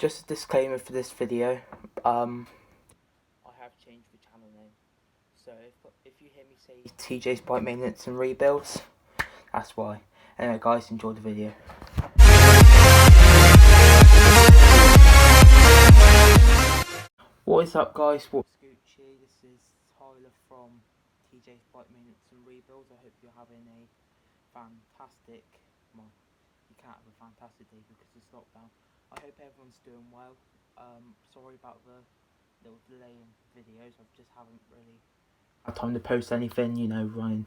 Just a disclaimer for this video. I have changed the channel name, so if you hear me say TJ's Bike Maintenance and Rebuilds, that's why. Anyway, guys, enjoy the video. What is up, guys? What's Gucci? This is Tyler from TJ's Bike Maintenance and Rebuilds. I hope you're having a fantastic. Well, you can't have a fantastic day because it's lockdown. I hope everyone's doing well. Sorry about the little delay in videos. I just haven't really had time to post anything, you know, running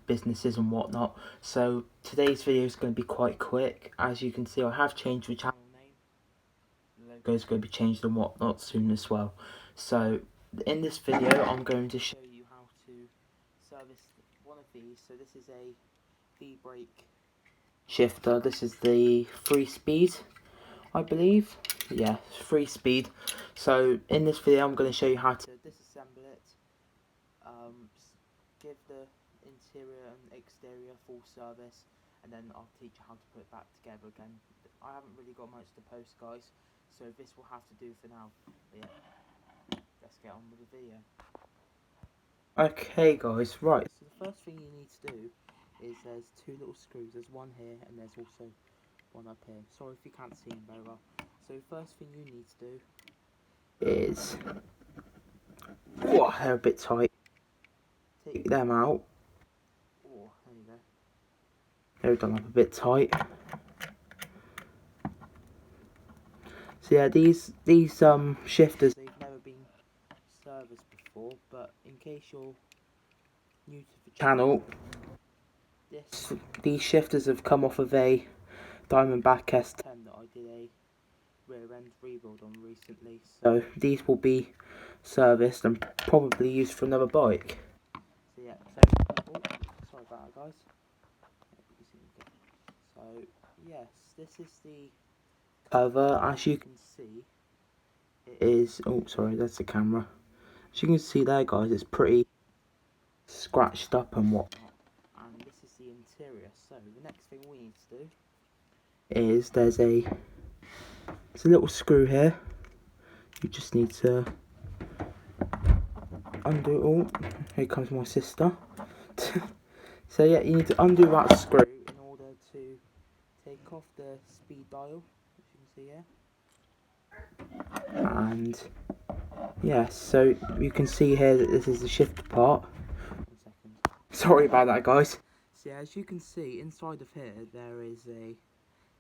businesses and whatnot. So today's video is going to be quite quick. As you can see, I have changed the channel name. The logo is going to be changed and whatnot soon as well. So in this video, I'm going to show you how to service one of these. So this is a V-brake shifter. This is the 3speed, I believe. Yeah, 3speed. So in this video, I'm going to show you how to disassemble it, give the interior and exterior full service, and then I'll teach you how to put it back together again. I haven't really got much to post, guys, so this will have to do for now. But yeah, let's get on with the video. Okay, guys, right. So the first thing you need to do is there's two little screws. There's one here and there's also one up here. Sorry if you can't see them very well. So the first thing you need to do is, oh, they're a bit tight. Take them out. Oh, there you go. They're done up a bit tight. So yeah, these shifters, they've never been serviced before, but in case you're new to the channel, these shifters have come off of a Diamondback S10 that I did a rear end rebuild on recently. So these will be serviced and probably used for another bike. So yeah, oh, sorry about that, guys. So yes, this is the cover. As you can see, it is, oh sorry, that's the camera. As you can see there, guys, it's pretty scratched up and whatnot. And this is the interior. So the next thing we need to do is there's a little screw here. You just need to undo it all. Here comes my sister. So yeah, you need to undo that screw in order to take off the speed dial, as you can see here. And yes, so you can see here that this is the shifter part. 1 second. Sorry about that, guys. So yeah, as you can see, inside of here there is a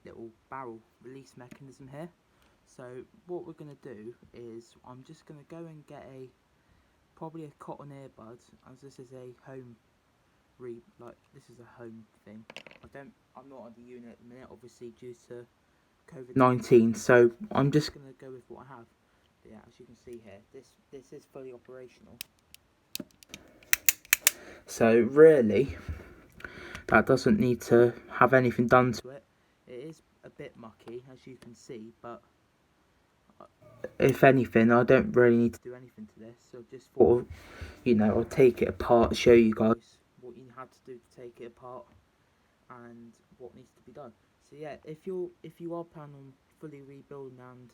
little barrel release mechanism here. So what we're going to do is I'm just going to go and get probably a cotton earbud, as this is a home this is a home thing. I'm not at the unit at the minute, obviously due to COVID-19, so I'm just going to go with what I have. But yeah, as you can see here, this is fully operational. So really, that doesn't need to have anything done to it. It is a bit mucky, as you can see, but if anything, I don't really need to do anything to this. So just thought, you know, I'll take it apart, show you guys what you had to do to take it apart and what needs to be done. So yeah, if you are planning on fully rebuilding and,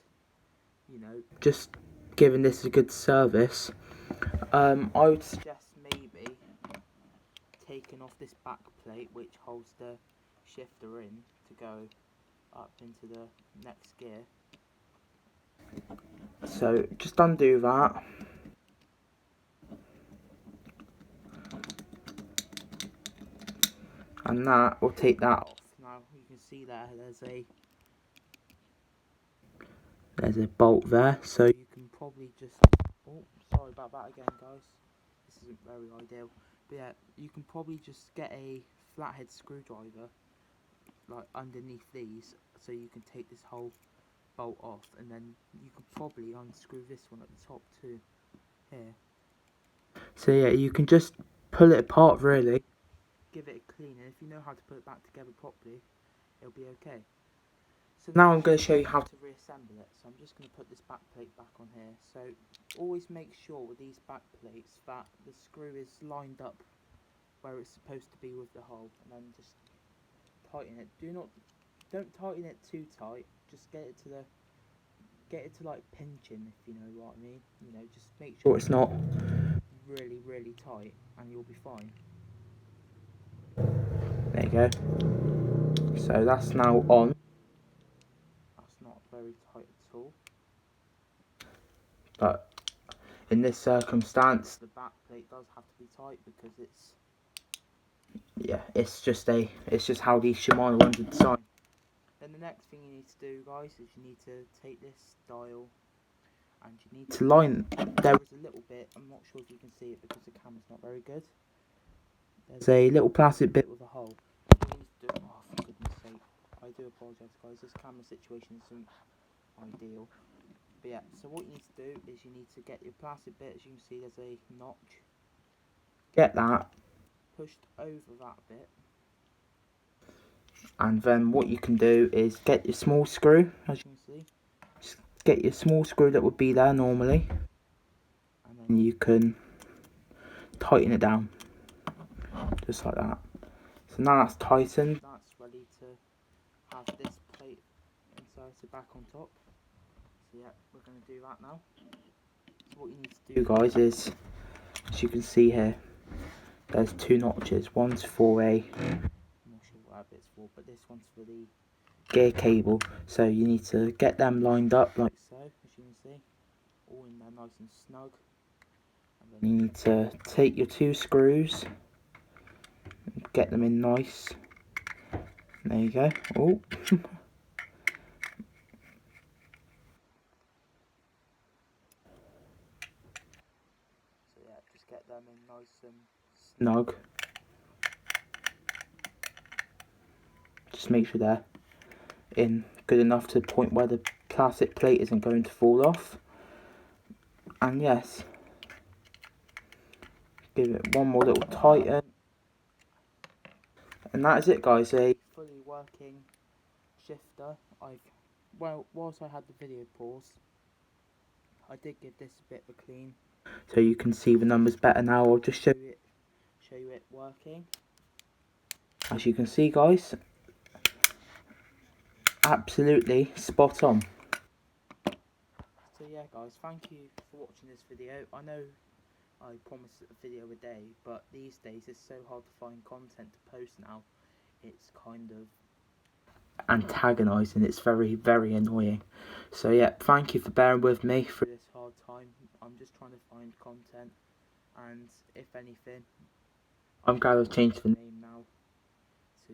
you know, just giving this a good service, I would suggest maybe taking off this back plate which holds the shifter in to go up into the next gear. So just undo that. And that will take that off. Now you can see there, there's a bolt there, so you can probably just, oh sorry about that again, guys, this isn't very ideal, but yeah, you can probably just get a flathead screwdriver like underneath these, so you can take this whole bolt off, and then you can probably unscrew this one at the top too, here. So yeah, you can just pull it apart really, give it a clean, and if you know how to put it back together properly, it'll be okay. So now I'm going to show you how to reassemble it. So I'm just going to put this back plate back on here. So always make sure with these back plates that the screw is lined up where it's supposed to be with the hole, and then just tighten it. Don't tighten it too tight, just get it to the get it to like pinching, if you know what I mean. You know, just make sure it's not really, really tight, and you'll be fine. There you go. So that's now on. That's not very tight at all. But in this circumstance, the back plate does have to be tight because it's just how these Shimano ones are designed. Then the next thing you need to do, guys, is you need to take this dial and you need to line. There is a little bit. I'm not sure if you can see it because the camera's not very good. There's a little plastic bit with a hole. What you need to do, oh, for goodness sake, I do apologise, guys. This camera situation isn't ideal. But yeah, so what you need to do is you need to get your plastic bit. As you can see, there's a notch. Get that pushed over that bit, and then what you can do is get your small screw. As you can see, just get your small screw that would be there normally, and then you can tighten it down just like that. So now that's tightened, that's ready to have this plate inserted back on top. So yeah, we're going to do that now. So what you need to do, guys, is, as you can see here, there's two notches. One's for I'm not sure what that bit's for, but this one's for the gear cable. So you need to get them lined up like so, as you can see, all in there nice and snug. And then you need to take your two screws, get them in nice. There you go. Oh. So yeah, just get them in nice and snug. Just make sure they're in good enough to the point where the plastic plate isn't going to fall off. And yes, give it one more little tighten. And that is it, guys, a fully working shifter. Whilst I had the video paused, I did give this a bit of a clean, so you can see the numbers better now. I'll just show you it working. As you can see, guys, absolutely spot on. So yeah, guys, thank you for watching this video. I know I promised a video a day, but these days it's so hard to find content to post now. It's kind of antagonising. It's very, very annoying. So yeah, thank you for bearing with me through this hard time. I'm just trying to find content, and if anything, I'm glad I've changed the name now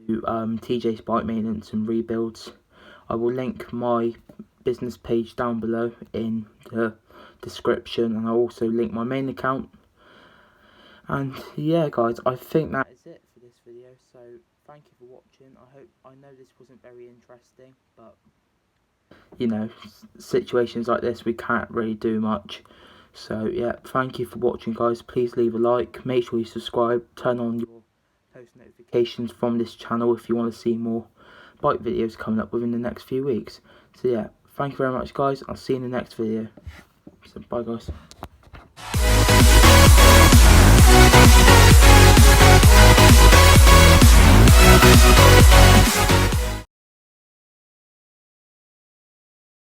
to TJ's Bike Maintenance and Rebuilds. I will link my business page down below in the description, and I'll also link my main account. And yeah, guys, I think that is it for this video. So thank you for watching. I know this wasn't very interesting, but you know, situations like this we can't really do much. So yeah, thank you for watching, guys. Please leave a like, make sure you subscribe, turn on your post notifications from this channel if you want to see more bike videos coming up within the next few weeks. So yeah, thank you very much, guys. I'll see you in the next video. So bye, guys.